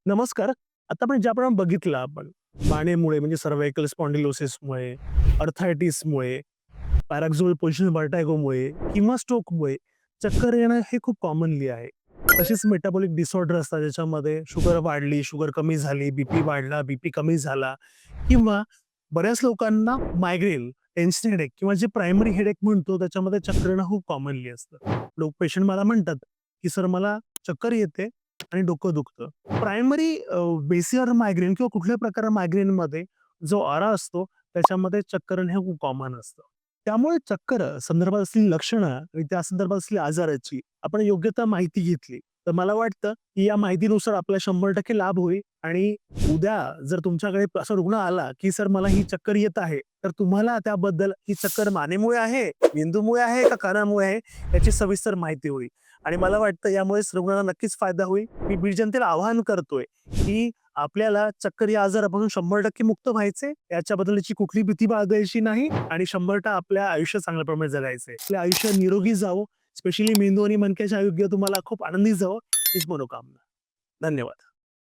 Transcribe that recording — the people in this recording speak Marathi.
नमस्कार. आता आपण ज्याप्रमाणे बघितलं आपण मानेमुळे म्हणजे सर्व्हायकल स्पॉन्डिलोसिसमुळे, अर्थायटिसमुळे, पॅराक्झोल पोझिशन व्हर्टायगोमुळे किंवा स्ट्रोकमुळे चक्कर येणं हे खूप कॉमनली आहे. तसेच मेटाबॉलिक डिसऑर्डर असतात ज्याच्यामध्ये शुगर वाढली, शुगर कमी झाली, बीपी वाढला, बीपी कमी झाला किंवा बऱ्याच लोकांना मायग्रेन, टेन्शन हेडेक किंवा जे प्रायमरी हेडेक म्हणतो त्याच्यामध्ये चक्कर येणं खूप कॉमनली असतं. लोक पेशंट मला म्हणतात, की "सर मला चक्कर येते आणि डोकं दुखतं." प्रायमरी बेसियर मायग्रेन किंवा कुठल्याही प्रकार मायग्रेनमध्ये जो आरा असतो त्याच्यामध्ये चक्कर येणं हे खूप कॉमन असतं. त्यामुळे चक्कर संदर्भात असलेली लक्षणं आणि त्या संदर्भात असलेल्या आजाराची आपण योग्य माहिती घेतली, तर मला वाटतं, की या माहितीनुसार आपल्याला 100% लाभ होईल आणि उद्या जर तुमच्याकडे असा रुग्ण आला, की "सर मला ही चक्कर येत आहे." तर तुम्हाला त्याबद्दल ही चक्कर मानेमुळे आहे, मेंदूमुळे आहे का कानामुळे आहे याची सविस्तर माहिती होईल. आणि मला वाटतं यामुळेच रुग्णांना नक्कीच फायदा होईल. मी बीड जनतेला आवाहन करतोय, की आपल्याला चक्कर या आजारापासून 100% मुक्त व्हायचंय. याच्याबद्दलची कुठली भीती बाळगायची नाही आणि 100% आपल्या आयुष्य चांगल्या प्रमाणे जगायचंय. आपलं आयुष्य निरोगी जावो, स्पेशली मेंदू आणि मणक्याचे आरोग्य तुम्हाला खूप आनंदी जावो, हीच मनोकामना. धन्यवाद.